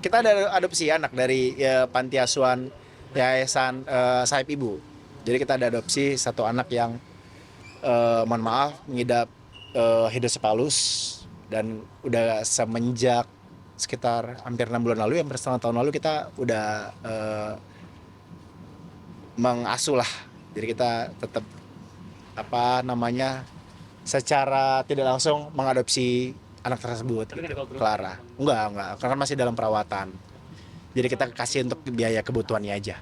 kita ada adopsi anak dari panti asuhan Yayasan Sayap Ibu. Jadi kita ada adopsi satu anak yang mohon maaf mengidap hidrosepalus dan udah semenjak sekitar hampir 6 bulan lalu, hampir setengah tahun lalu kita udah mengasuh lah. Jadi kita tetap apa namanya secara tidak langsung mengadopsi anak tersebut, gitu, Clara. Enggak, karena masih dalam perawatan. Jadi kita kasih untuk biaya kebutuhannya aja.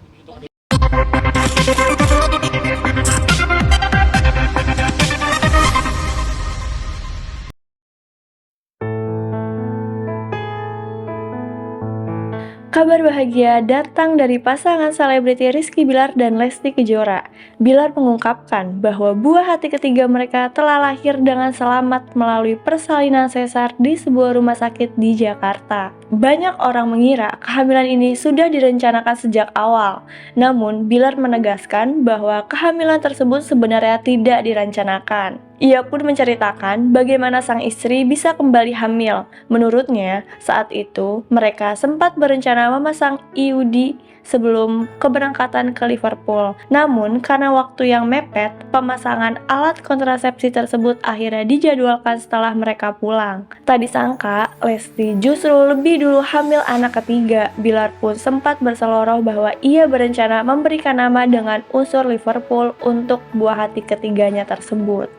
Kabar bahagia datang dari pasangan selebriti Rizky Bilar dan Lesti Kejora. Bilar mengungkapkan bahwa buah hati ketiga mereka telah lahir dengan selamat melalui persalinan sesar di sebuah rumah sakit di Jakarta. Banyak orang mengira kehamilan ini sudah direncanakan sejak awal. Namun, Bilar menegaskan bahwa kehamilan tersebut sebenarnya tidak direncanakan. Ia pun menceritakan bagaimana sang istri bisa kembali hamil. Menurutnya, saat itu mereka sempat berencana memasang IUD sebelum keberangkatan ke Liverpool. Namun, karena waktu yang mepet, pemasangan alat kontrasepsi tersebut akhirnya dijadwalkan setelah mereka pulang. Tak disangka, Lesti justru lebih dulu hamil anak ketiga. Bilar pun sempat berseloroh bahwa ia berencana memberikan nama dengan unsur Liverpool untuk buah hati ketiganya tersebut.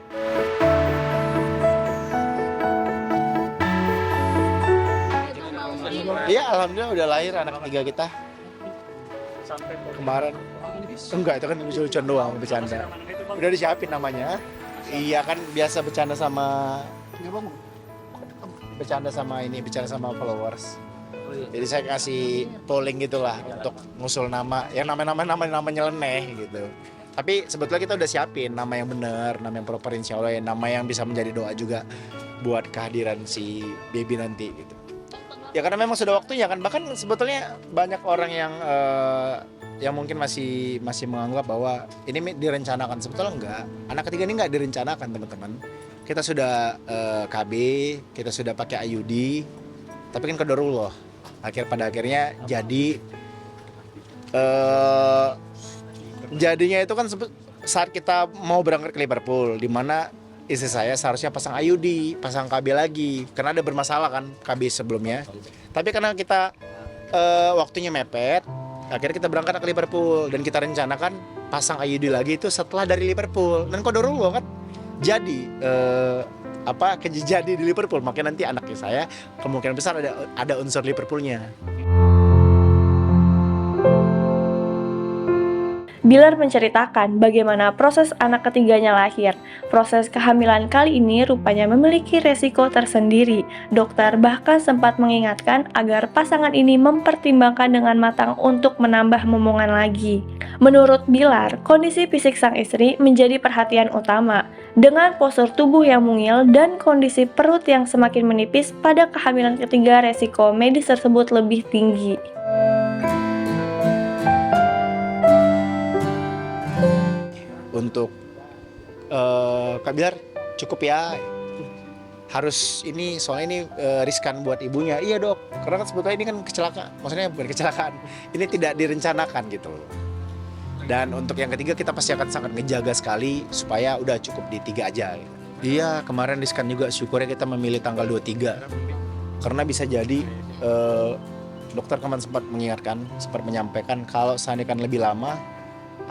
Iya, alhamdulillah udah lahir anak ketiga kita kemarin. Enggak, itu kan lucu-lucuan doang, bercanda. Udah disiapin namanya. Iya kan biasa bercanda sama followers. Jadi saya kasih polling gitulah untuk ngusul nama. Yang nama nyeleneh gitu. Tapi sebetulnya kita udah siapin nama yang benar, nama yang proper, insya Allah, nama yang bisa menjadi doa juga buat kehadiran si baby nanti gitu. Ya karena memang sudah waktunya kan, bahkan sebetulnya banyak orang yang mungkin masih menganggap bahwa ini direncanakan. Sebetulnya enggak, anak ketiga ini enggak direncanakan teman-teman. Kita sudah KB, kita sudah pakai IUD, tapi kan qadarullah. Pada akhirnya jadinya itu kan saat kita mau berangkat ke Liverpool, di mana istri saya seharusnya pasang IUD, pasang KB lagi, karena ada bermasalah kan KB sebelumnya. Tapi karena kita waktunya mepet, akhirnya kita berangkat ke Liverpool dan kita rencanakan pasang IUD lagi itu setelah dari Liverpool. Dan qadarullah kan jadi jadi di Liverpool, makanya nanti anaknya saya kemungkinan besar ada unsur Liverpoolnya. Bilar menceritakan bagaimana proses anak ketiganya lahir. Proses kehamilan kali ini rupanya memiliki resiko tersendiri. Dokter bahkan sempat mengingatkan agar pasangan ini mempertimbangkan dengan matang untuk menambah momongan lagi. Menurut Bilar, kondisi fisik sang istri menjadi perhatian utama. Dengan postur tubuh yang mungil dan kondisi perut yang semakin menipis pada kehamilan ketiga, resiko medis tersebut lebih tinggi. Untuk Kak Bilar cukup ya, harus ini soalnya ini riskan buat ibunya. Iya dok, karena kan sebetulnya ini kan kecelakaan, maksudnya bukan kecelakaan, ini tidak direncanakan gitu loh. Dan untuk yang ketiga kita pasti akan sangat ngejaga sekali supaya udah cukup di 3 aja gitu. Iya, kemarin riskan juga, syukurnya kita memilih tanggal 23 karena bisa jadi dokter kemarin sempat mengingatkan, sempat menyampaikan kalau seandainya lebih lama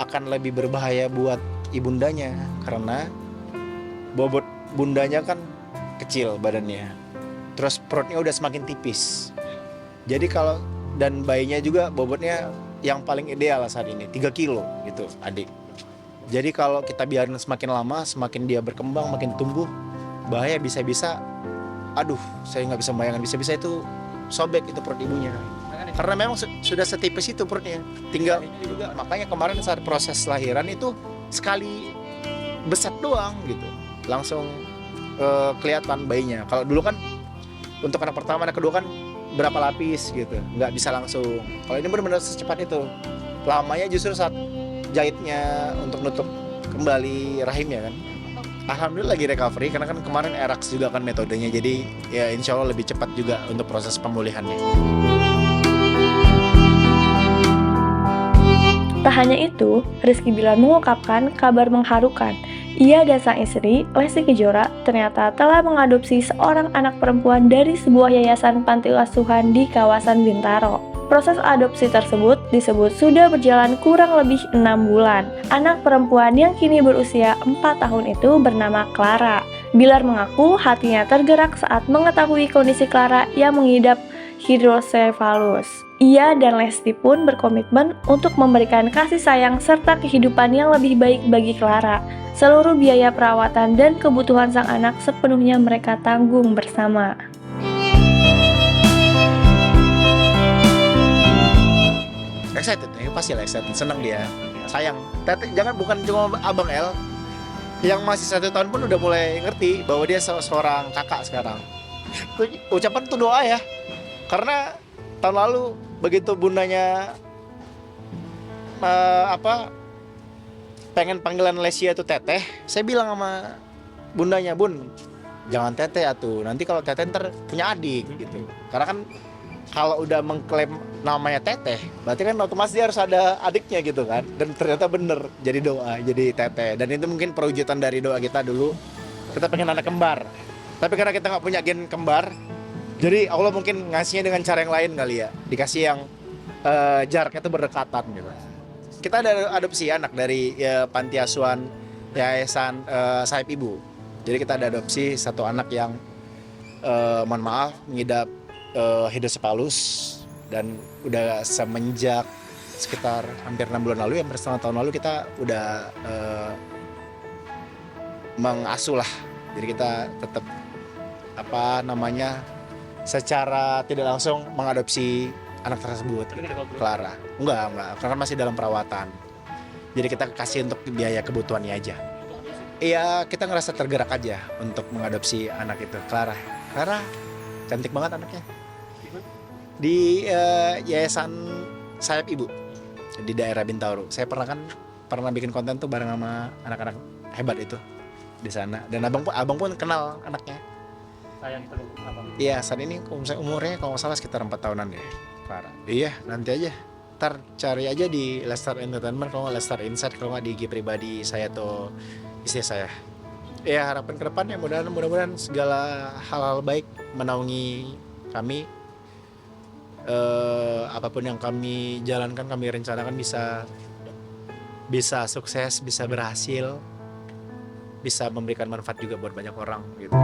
akan lebih berbahaya buat ibundanya karena bobot bundanya kan kecil badannya, terus perutnya udah semakin tipis. Jadi kalau dan bayinya juga bobotnya yang paling ideal saat ini 3 kilo gitu adik. Jadi kalau kita biarin semakin lama, semakin dia berkembang, makin tumbuh, bahaya bisa-bisa, saya nggak bisa bayangkan, bisa-bisa itu sobek itu perut ibunya. Karena memang sudah setipis itu perutnya. Tinggal juga, makanya kemarin saat proses lahiran itu sekali besar doang gitu, langsung kelihatan bayinya. Kalau dulu kan untuk anak pertama, anak kedua kan berapa lapis gitu, nggak bisa langsung. Kalau ini benar-benar secepat itu. Lamanya justru saat jahitnya untuk nutup kembali rahimnya kan. Alhamdulillah lagi recovery karena kan kemarin ERAX juga kan metodenya, jadi ya insya Allah lebih cepat juga untuk proses pemulihannya. Tak hanya itu, Rizky Bilar mengungkapkan kabar mengharukan. Ia dan sang istri, Lesti Kejora, ternyata telah mengadopsi seorang anak perempuan dari sebuah yayasan panti asuhan di kawasan Bintaro. Proses adopsi tersebut disebut sudah berjalan kurang lebih 6 bulan. Anak perempuan yang kini berusia 4 tahun itu bernama Clara. Bilar mengaku hatinya tergerak saat mengetahui kondisi Clara yang mengidap hidrosefalus. Ia dan Lesti pun berkomitmen untuk memberikan kasih sayang serta kehidupan yang lebih baik bagi Clara. Seluruh biaya perawatan dan kebutuhan sang anak sepenuhnya mereka tanggung bersama. Excited, pasti lah excited, seneng dia, sayang. Jangan bukan cuma Abang L, yang masih 1 tahun pun udah mulai ngerti bahwa dia seorang kakak sekarang. Ucapan itu doa ya, karena tahun lalu begitu bundanya pengen panggilan Lesia itu Teteh, saya bilang sama bundanya, Bun, jangan Teteh atuh, nanti kalau Teteh ntar punya adik gitu. Karena kan kalau udah mengklaim namanya Teteh, berarti kan otomatis dia harus ada adiknya gitu kan. Dan ternyata bener, jadi doa, jadi Teteh. Dan itu mungkin perwujudan dari doa kita dulu. Kita pengen anak kembar. Tapi karena kita nggak punya gen kembar, jadi Allah mungkin ngasihnya dengan cara yang lain kali ya. Dikasih yang jaraknya itu berdekatan gitu. Kita ada adopsi anak dari panti asuhan Yayasan Sayap Ibu. Jadi kita ada adopsi satu anak yang mohon maaf mengidap hidrosefalus, dan udah semenjak sekitar hampir 6 bulan lalu, hampir setengah tahun lalu kita udah mengasuh lah. Jadi kita tetap secara tidak langsung mengadopsi anak tersebut, Clara. Enggak, karena masih dalam perawatan. Jadi kita kasih untuk biaya kebutuhannya aja. Iya, kita ngerasa tergerak aja untuk mengadopsi anak itu, Clara. Clara cantik banget anaknya. Di Yayasan Sayap Ibu di daerah Bintaro. Saya pernah bikin konten tuh bareng sama anak-anak hebat itu di sana. Dan abang pun kenal anaknya. Sayang perlu abang. Iya, saat ini umurnya kalau nggak salah sekitar 4 tahunan deh, Clara. Iya, nanti aja. Ntar cari aja di Lestar Entertainment, kalau nggak Lestar Insight, kalau nggak di IG pribadi saya atau istri saya. Ya, harapan ke depan ya mudah-mudahan segala hal-hal baik menaungi kami. Apapun yang kami jalankan, kami rencanakan bisa sukses, bisa berhasil, bisa memberikan manfaat juga buat banyak orang gitu.